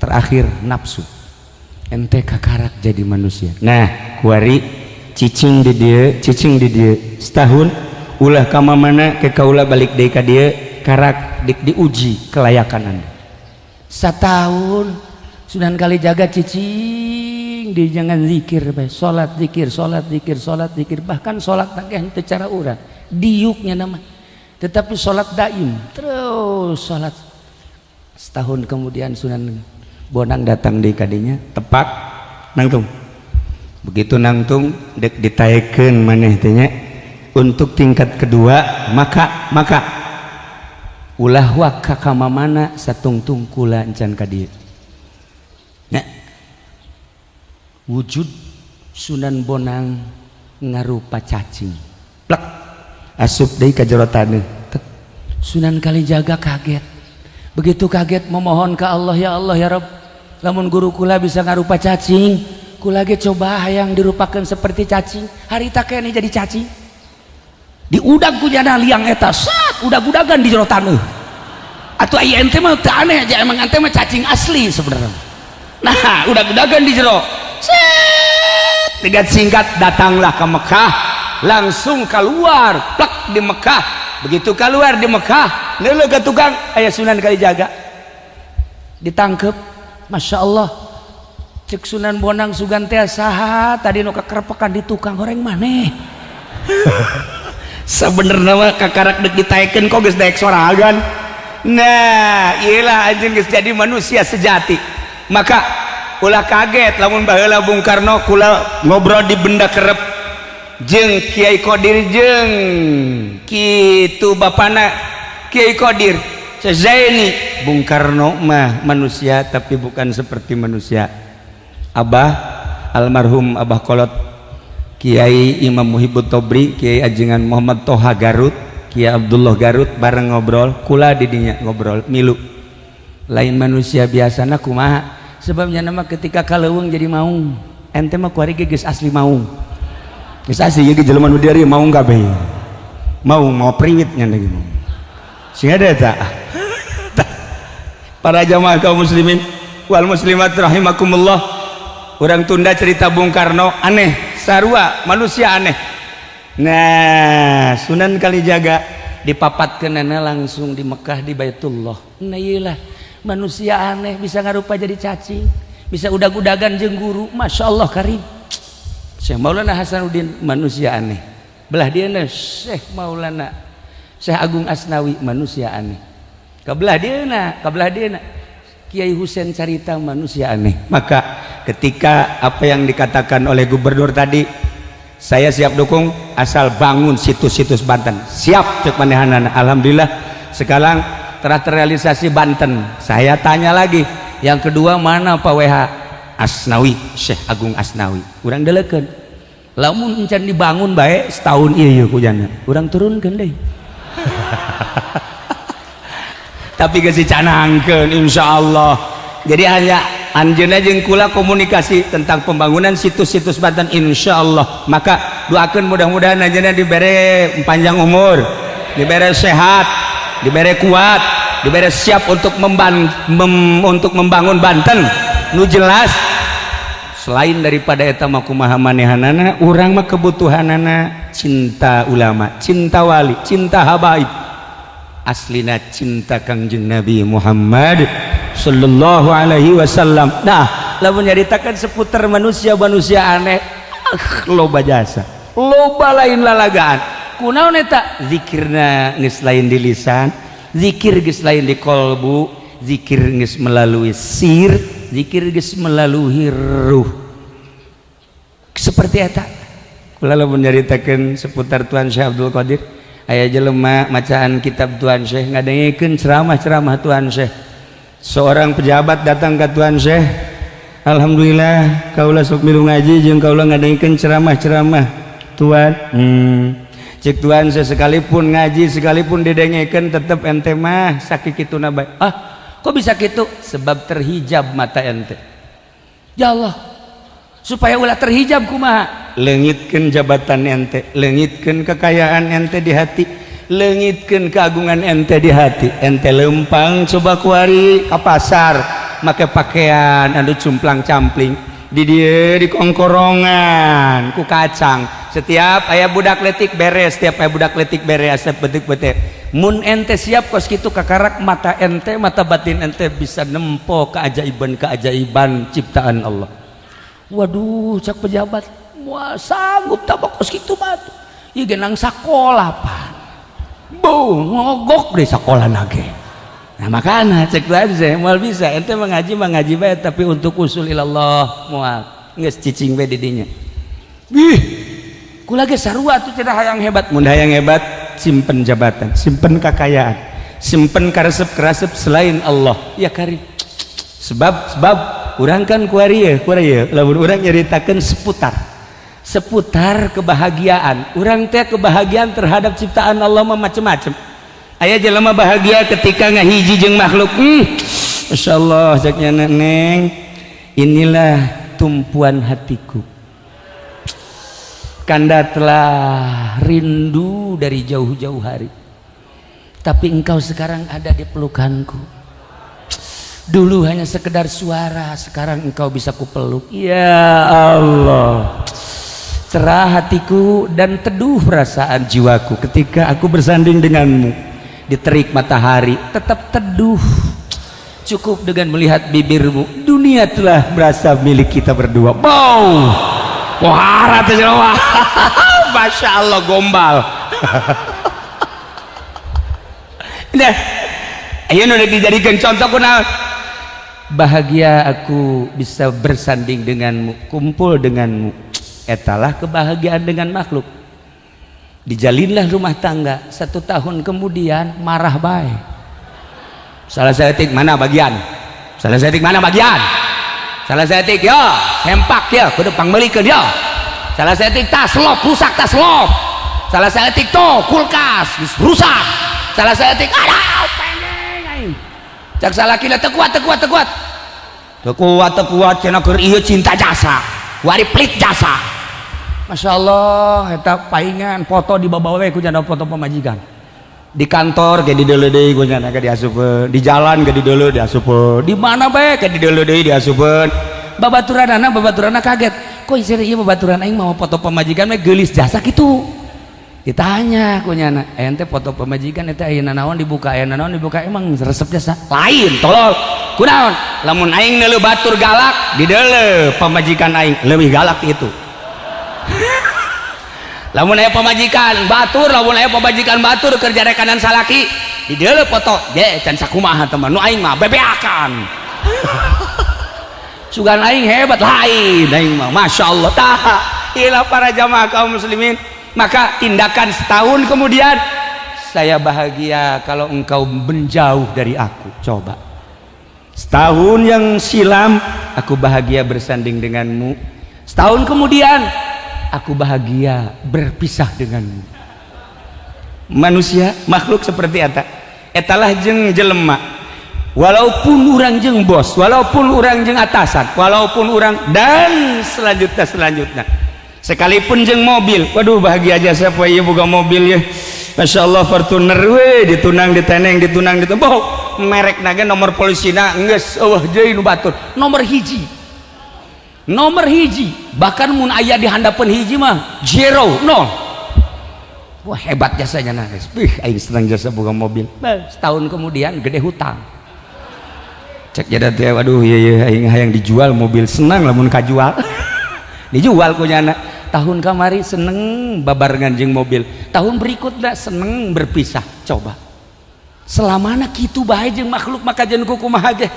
terakhir nafsu ente kakarak jadi manusia nah kuari cicing di dieu setahun ulah ka mamana ke kaula balik deui ka dieu karak diuji kelayakan anda setahun Sunan Kalijaga cicing cing di jangan zikir bae, salat zikir, salat zikir, salat zikir, bahkan salat teh henteu cara urang diuknya nama, tetapi salat daim terus salat. Setahun kemudian Sunan Bonang datang di kadinya, tepak nangtung, begitu nangtung dek ditaekeun maneh teh nya untuk tingkat kedua, maka ulah waka ka mamana satungtung kula encan ka dieu. Nah, wujud Sunan Bonang ngarupa cacing. Plek asup deui ka jero taneuh. Sunan Kalijaga kaget. Begitu kaget memohon ke Allah, ya Allah ya Rabb, lamun guru kula bisa ngarupa cacing, kula ge coba hayang dirupakeun seperti cacing. Harita kene jadi cacing. Diudag ku jana liang eta, sak udag-udagan di jero taneuh. Atuh aya ente mah teu aneh aja, emang ente mah cacing asli sebenarnya. Nah, udag-udagan di jero. Set, tigat singkat datanglah ke Mekah, langsung keluar plak di Mekah. Begitu keluar di Mekah, neuleuh ke tukang aya Sunan Kalijaga. Ditangkep, Masya Allah. Cek Sunan Bonang sugan teh saha tadi nu kakerepekan di tukang goreng maneh. Sebenarnya mah kakarak dek ditaekeun kok geus daek soragan. Nah, iyalah anjeun geus jadi manusia sejati. Maka ulah kaget lamun baheula Bung Karno kula ngobrol di benda kerep jeung Kiai Qadir jeung kitu bapana Kiai Qadir Zaini. Bung Karno mah manusia tapi bukan seperti manusia. Abah almarhum Abah Kolot Kiai Imam Muhibut Tobri, Kiai Ajengan Muhammad Toha Garut, Kiai Abdullah Garut bareng ngobrol, kula didinya ngobrol milu. Lain manusia biasana kumaha? Sebabnya nama ketika kaleuweung jadi maung. Ente mah kuari geus asli maung. Geus asli ieu jelema nu dieu maung kabeh. Mau priwit nya lagi mau. Sing ada eta. Para jamaah kaum muslimin wal muslimat rahimakumullah. Urang tunda cerita Bung Karno aneh, sarua manusia aneh. Nah, Sunan Kalijaga dipapatkeunana langsung di Mekah di Baitullah. Nah iyalah manusia aneh bisa ngarupa jadi cacing, bisa udag-udagan jeung guru. Masya Allah karim. Syekh Maulana Hasanuddin manusia aneh. Belah dieuna Syekh Maulana Syekh Agung Asnawi manusia aneh. Kabelah dieuna Kiai Husain Carita manusia aneh. Maka ketika apa yang dikatakan oleh gubernur tadi, saya siap dukung asal bangun situs-situs Banten. Siap cek manehanana. Alhamdulillah sekarang telah terrealisasi Banten. Saya tanya lagi, yang kedua mana Pak WH? Asnawi, Syekh Agung Asnawi. Urang delekeun. Lamun encan dibangun bae setahun ieu kujana. Urang turunkeun deui. Tapi geus dicanangkeun insyaallah. Jadi hanya anjeunna jeung kula komunikasi tentang pembangunan situs-situs Banten insyaallah. Maka doakeun mudah-mudahan anjeunna dibere panjang umur, dibere sehat, dibere kuat, dibere siap untuk membangun Banten nu jelas. Selain daripada eta mah kumaha manehanana, urang mah kebutuhanana cinta ulama, cinta wali, cinta habaib. Aslina cinta Kangjeng Nabi Muhammad sallallahu alaihi wasallam. Nah, lamun nyaritakeun seputar manusia-manusia aneh, loba jasa, loba lain lalagaan. Kunaon eta? Zikirna geus lain di lisan, zikir geus lain di kolbu, zikir geus melalui sir, zikir geus melalui ruh. Seperti eta. Kula lamun nyaritakeun seputar Tuan Syekh Abdul Qadir, aya jelema macaan kitab Tuan Syekh ngadengekeun ceramah-ceramah Tuan Syekh. Seorang pejabat datang ke Tuan Syekh, alhamdulillah kaula sok milu ngaji jeung kaula ngadengekeun ceramah-ceramah Tuan. Cek Tuan Syekh sekalipun ngaji sekalipun didengekeun tetep ente mah sakikituna bae. Ah, kok bisa gitu? Sebab terhijab mata ente. Ya Allah, supaya ulah terhijab kumaha? Leungitkeun jabatan ente, leungitkeun kekayaan ente di hati, leungitkeun keagungan ente di hati. Ente lempang coba kuari ka pasar make pakaian anu cumplang-campling di dieu di kongkorongan ku kacang. Setiap aya budak letik beres, setiap aya budak letik beres asep betik-betik. Mun ente siap kos kitu kakarak mata ente, mata batin ente bisa nempo keajaiban-keajaiban ciptaan Allah. waduh cak pejabat wah sanggup tak bakos gitu mah ieu ge nang sakola pan bu ngogok deh sakola nage nah makanya cek aja moal bisa ente mengaji bae tapi untuk usul ilallah moal geus cicing bae di dinya wih kula ge sarua tuh cenah hayang hebat mun hayang hebat simpen jabatan simpen kekayaan simpen karesep-karesep selain Allah ya kari sebab urang kan kuarieu lamun urang nyaritakeun seputar kebahagiaan urang teh kebahagiaan terhadap ciptaan Allah mah macem-macem aya jelema bahagia ketika ngahiji jeung makhluk masyaallah saknya neng inilah tumpuan hatiku kanda telah rindu dari jauh-jauh hari tapi engkau sekarang ada di pelukanku dulu hanya sekedar suara sekarang engkau bisa kupeluk ya Allah cerah hatiku dan teduh perasaan jiwaku ketika aku bersanding denganmu di terik matahari tetap teduh cukup dengan melihat bibirmu dunia telah berasa milik kita berdua wow wah rata jawa masya Allah gombal nah ayo udah dijadikan contoh kunaon bahagia aku bisa bersanding denganmu kumpul denganmu etalah kebahagiaan dengan makhluk dijalinlah rumah tangga 1 tahun kemudian marah baik salah setik mana bagian salah setik yo sempak ya kudu pangmelikeun yo salah setik tas lop rusak tas lop salah setik tuh kulkas rusak salah setik aduh pengen cak salakina teu kuat cenah keur ieu cinta jasa wari pelit jasa Masya Allah eta paingan foto di bawah we ku cenah foto pemajikan di kantor ge di deuleu deui ku cenah ge diasupeun di jalan ge di deuleu diasupeun di mana bae ge di deuleu deui diasupeun babaturanna kaget kok ieu babaturan aing mau foto pemajikan we geulis jasa kitu ditanya ku nya ente foto pemajikan eta ayeuna naon dibuka emang resep jasa lain tolol kunaon lamun aing neuleuh batur galak di deuleu pemajikan aing leuwih galak itu lamun aya pemajikan batur kerja rekanan salaki di deuleu foto ge can sakumaha teman nu aing mah bebeakan sugan aing hebat lain aing mah masyaallah tah ilah para jamaah kaum muslimin maka tindakan setahun kemudian saya bahagia kalau engkau menjauh dari aku coba setahun yang silam aku bahagia bersanding denganmu setahun kemudian aku bahagia berpisah denganmu manusia makhluk seperti etalah jeung jelema walaupun urang jeung bos walaupun urang jeung atasan walaupun urang dan selanjutnya sekalipun jeung mobil waduh bahagia aja siapa ieu boga mobil ya Masya Allah Fortuner we ditunang diteneng boh merek nage nomor polisina geus eueuh deui nu batur nomor hiji bahkan mun aya di handapeun hiji mah 0 wah hebat jasanya nangis aing senang jasa boga mobil setahun kemudian gede hutang cek jadat teh waduh ieu aing hayang dijual mobil senang lamun kajual dijual ku nyana tahun kamari seneng babarengan jeung mobil tahun berikutnya seneng berpisah coba selamana kitu bae jeung makhluk maka jeung kumaha ge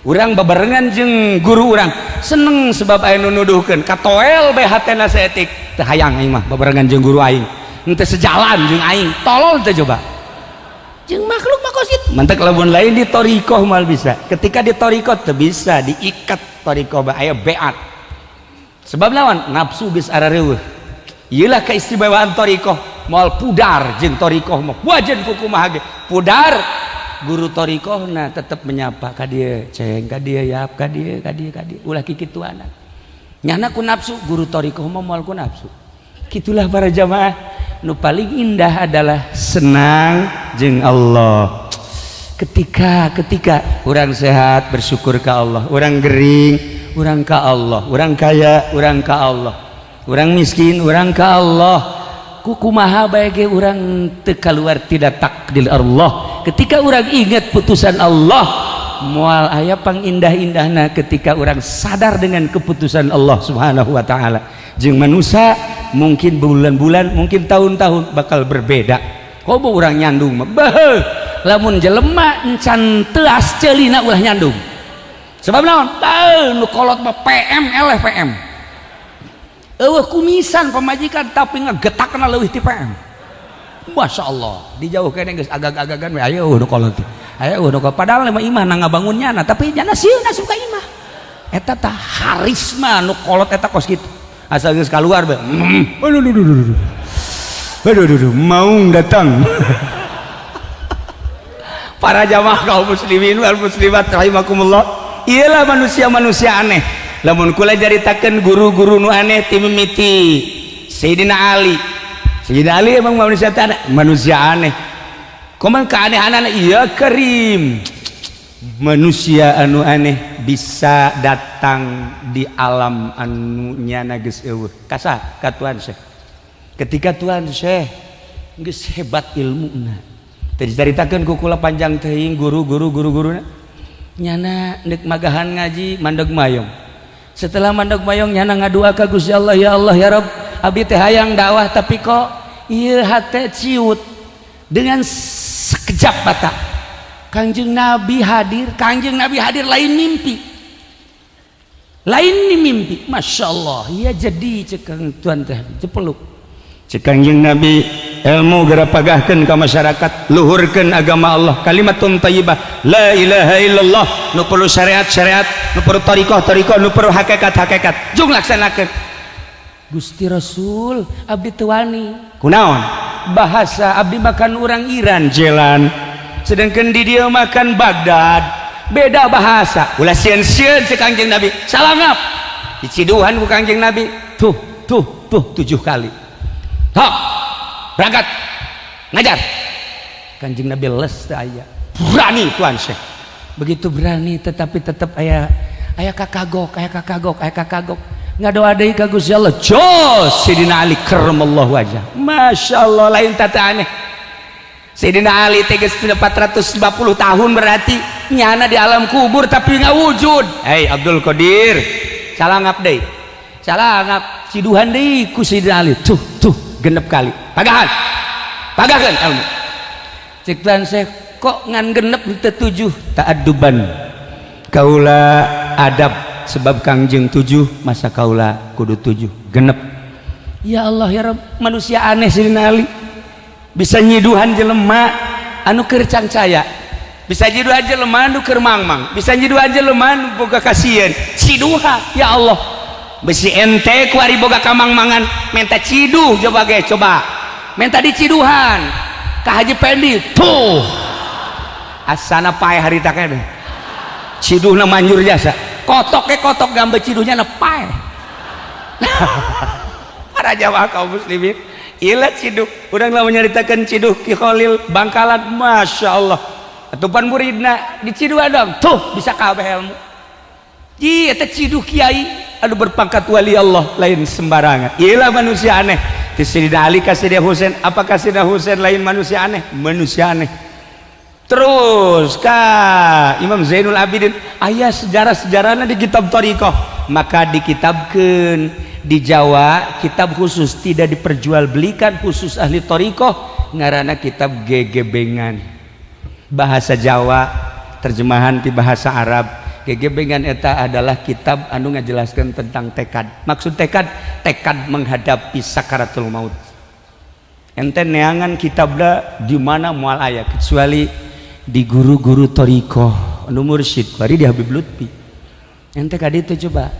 urang babarengan jeung guru urang seneng sebab aya nu nuduhkeun katoel bae hatena saeutik teu hayang aing mah babarengan jeung guru aing henteu sejalan jeung aing tolol teh coba jeung makhluk mah kosit mentek lamun lain di thariqah mal bisa ketika di thariqah teu bisa diikat thariqah bae aya beat sebab lawan nafsu geus arareueuh ieulah keistimewaan thariqah moal pudar jeung thariqah mah wajen kumaha ge pudar guru thariqahna tetap menyapa ka dieu ceng ka dieu yap ka dieu ulah kikituana nyana ku nafsu guru thariqah mah moal ku nafsu kitulah para jamaah nu paling indah adalah senang jeung Allah ketika urang sehat bersyukur ka Allah urang gering urang ka Allah urang kaya urang ka Allah urang miskin urang ka Allah kumaha bae ge urang teu kaluar tidak takdir Allah ketika urang ingat putusan Allah moal aya pangindah-indahna ketika orang sadar dengan keputusan Allah Subhanahu wa taala. Jeung manusia mungkin bulan-bulan, mungkin tahun-tahun bakal berbeda. Kobo urang nyandung mah beuh, lamun jelema encan teu asceulina ulah nyandung. Sebab naon? Nu kolot mah PM eleh PM. Eueuh kumisan pamajikan tapi ngagetakna leuwih ti PM. Masya Allah, dijauh kene geus agag-agagan we aya nu kolot. Aya nu kolot padahal mah imah na ngabangunnya tapi nya sieuna suka imah. Eta tah harisma nu kolot eta kos kitu. Asal geus kaluar be. Aduh, mau datang. Para jamaah kaum muslimin wal muslimat rahimakumullah, ialah manusia-manusia aneh. Lamun kula jaritakeun guru-guru nu aneh ti mimiti Sayyidina Ali. Sayyidina Ali emang manusia aneh. Kumaha keanehanana? Iya Karim. Manusia anu aneh bisa datang di alam anu nyana geus eueuh. Kasa ka Tuhan Syekh. Ketika Tuhan Syekh geus hebat ilmuna. Tadi caritakeun ku kula panjang teuing guru-guruna nyana neuk magahan ngaji mandeg mayong. Setelah mandeg mayong nyana ngadua ka Gusti Allah, ya Allah ya Rabb, abdi teh hayang dakwah tapi kok ieu hate ciut dengan sekejap mata. Kangjeng Nabi hadir lain mimpi. Lain mimpi. Masya Allah, iya jadi cekang Tuhan teh cepeluk. Cek Kangjeng Nabi ilmu geura pagahkeun ka masyarakat, luhurkeun agama Allah, kalimatun thayyibah la ilaha illallah, nu perlu syariat-syariat, nu perlu tariqah-tariqah, nu perlu hakikat-hakikat, jung laksanakeun. Gusti Rasul abdi teu wani kunaon bahasa, abdi makan urang Iran jalan, sedangkan di dia makan Baghdad, beda bahasa. Ulah sieun-sieun cek Kangjeng Nabi salangap diciduhan ku Kangjeng Nabi tuh 7 kali. Hop, berangkat ngajar. Kanjeng Nabi les aya berani Tuhan Syekh, begitu berani tetapi tetap aya kakagok ngadoa deui ka Gusti Allah. Jos Sayyidina Ali karramallahu wajah, Masya Allah, lain tata aneh. Sayyidina Ali teh geus 450 tahun berarti nyana di alam kubur tapi ngawujud. Hei Abdul Qadir, salangap deui, salangap ciduhan deui ku Sayyidina Ali. Tuh genep kali pagahan ilmu. Cek Tuhan Syekh kok ngan genep teu 7 ta'adduban kaula adab sebab Kangjeng 7 masa kaula kudu 7 genep. Ya Allah ya Rabb, manusia aneh Sayyidina Ali bisa nyiduhan jelema anu keur cangcaya, bisa nyiduhan jelema anu keur mangmang, bisa nyiduhan jelema anu boga kasieun. Ciduha ya Allah, besi ente kuari boga kamang-mangan minta ciduh coba minta diciduhan ka Haji Pendi tuh asana pae harita kene ciduhna manjur jasa kotok gambar ciduhnya na pae. Para jamaah kaum muslimin, ieu ciduh urang lamun nyaritakeun ciduh Ki Khalil Bangkalan, Masya Allah atupan muridna diciduhan dong tuh bisa kabeh ilmu. Ji eta ciduh kiai anu berpangkat wali Allah lain sembarangan. Ialah manusia aneh. Ti Sayyidina Ali ka Sayyidina Husain, apakah Sayyidina Husain lain manusia aneh? Manusia aneh. Terus ka Imam Zainul Abidin aya sejarah-sejarahna di kitab Thariqah, maka dikitabkeun di Jawa kitab khusus tidak diperjualbelikan khusus ahli Thariqah, ngaranna kitab Gegebengan. Bahasa Jawa terjemahan ti bahasa Arab. Gegebengan eta adalah kitab anu ngajelaskeun tentang tekad. Maksud tekad menghadapi sakaratul maut. Ente neangan kitabna di mana moal aya kecuali di guru-guru thariqah anu mursyid bari di Habib Lutfi. Ente ka ditu coba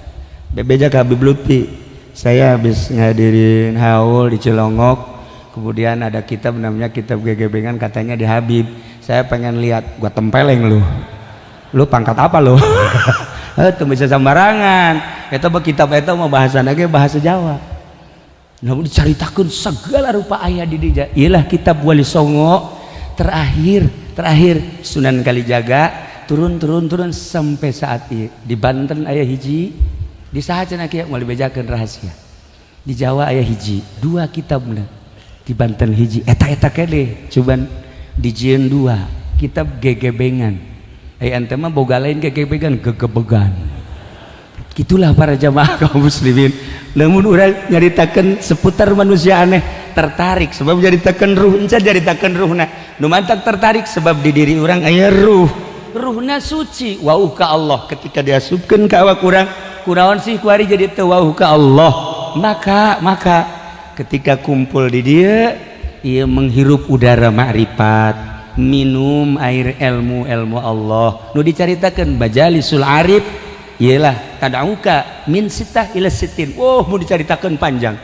bebeja ka Habib Lutfi. Saya habis ngadirin haul di Cilongok, kemudian ada kitab namanya kitab Gegebengan, katanya di Habib. Saya pengen lihat, gua tempeleng lu pangkat apa lu? Itu bisa sembarangan. Itu kitab itu mau bahasana ge bahasa Jawa. Namun dicaritakeun segala rupa aya di dieu. Ialah kitab Wali Songo terakhir Sunan Kalijaga turun sampai saat ini. Di Banten aya hiji, di saha cenah kieu moal dibejakeun rahasia. Di Jawa aya hiji, 2 kitabna. Di Banten hiji, eta kene coba dijieun 2 kitab Gegebengan. ente mah boga lain kegebegan gegebegan. Gitulah para jamaah kaum muslimin. Namun urang nyaritakeun seputar manusia aneh tertarik sebab nyaritakeun ruh, encan nyaritakeun ruhna. Nu mantak tertarik sebab di diri urang aya ruh. Ruhna suci, wauh ka Allah. Ketika diasupkeun ka awak urang, kunaon sih kuari jadi teu wauh ka Allah. Maka ketika kumpul di dia, ia menghirup udara ma'rifat, minum air ilmu Allah. Nu dicaritakeun majalisul arif ialah tadauka min sitah ila sitin. Oh, mau diceritakan panjang.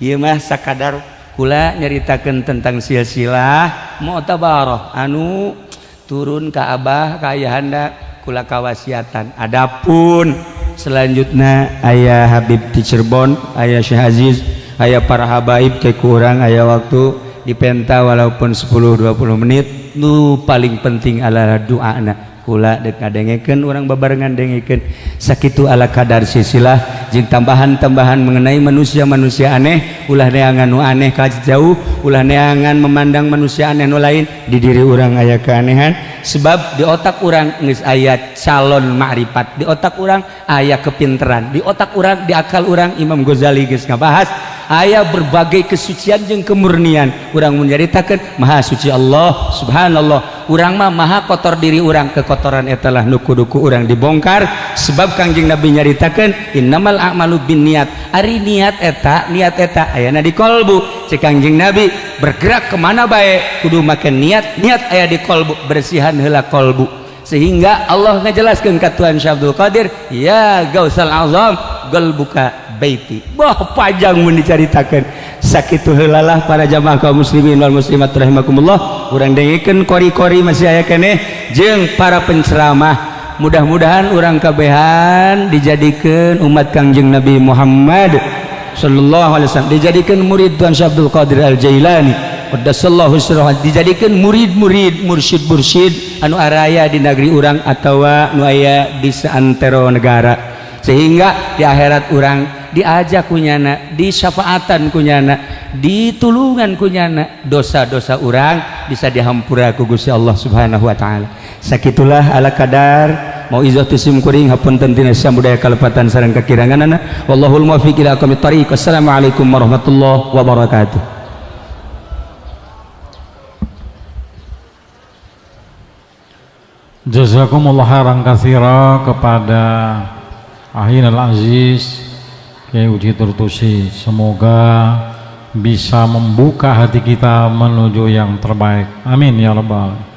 Ieu mah sakadar kula nyaritakeun tentang silsilah mu'tabarah anu turun ka abah ka ayahanda kula kawasiatan. Adapun selanjutnya aya Habib di Cirebon, aya Syekh Aziz, aya para habaib teh kurang aya waktu dipenta walaupun 10-20 menit. Nu paling penting adalah doana. Kula dek ngadengekeun urang babarengan dengekeun sakitu ala kadar silsilah jeung tambahan-tambahan mengenai manusia-manusia aneh, ulah neangan nu aneh ka jauh, ulah neangan memandang manusia aneh nu lain. Di diri urang aya keanehan sebab di otak urang geus aya calon ma'rifat, di otak urang aya kepinteran, di otak urang, di akal urang Imam Ghazali geus ngabahas aya berbagai kesucian jeung kemurnian. Urang menceritakeun maha suci Allah subhanallah, urang mah maha kotor diri urang, kekotoran eta lah nu kudu ku urang dibongkar sebab Kangjeng Nabi nyaritakeun innamal a'malu binniyat. Ari niat eta ayana di kolbu. Cek Kangjeng Nabi bergerak kemana bae kudu make niat aya di kolbu, bersihan heula kolbu. Sehingga Allah ngajelaskeun ka Tuhan Syekh Abdul Qadir, ya Gausal Azam qalbuka baiti. Wah panjang mun dicaritakeun. Sakitu heula lah para jamaah kaum muslimin wal muslimat rahimakumullah. Urang dengekeun kori-kori masih aya keneh jeung para penceramah. Mudah-mudahan urang kabehan dijadikeun umat Kangjeng Nabi Muhammad sallallahu alaihi wasallam, dijadikeun murid Tuhan Syekh Abdul Qadir Al-Jailani qaddasallahu sirrah, dijadikeun murid-murid mursyid-mursyid anu araya di negeri urang atawa nu aya di saantero negara, sehingga di akhirat urang diajak kunyana, disyafaatan kunyana, ditulungan kunyana, dosa-dosa urang bisa dihampura ku Gusti Allah Subhanahu wa taala. Sakitulah ala kadar mau izatu sim kuring hapunten tina samudaya kalepatan sareng kakiranganana. Wallahul muwaffiq ila aqwamit thariq. Assalamualaikum warahmatullahi wabarakatuh. Jazakumullah khairan katsira kepada Ahinal Aziz Kyai Uji Turtusi. Semoga bisa membuka hati kita menuju yang terbaik. Amin ya rabbal alamin.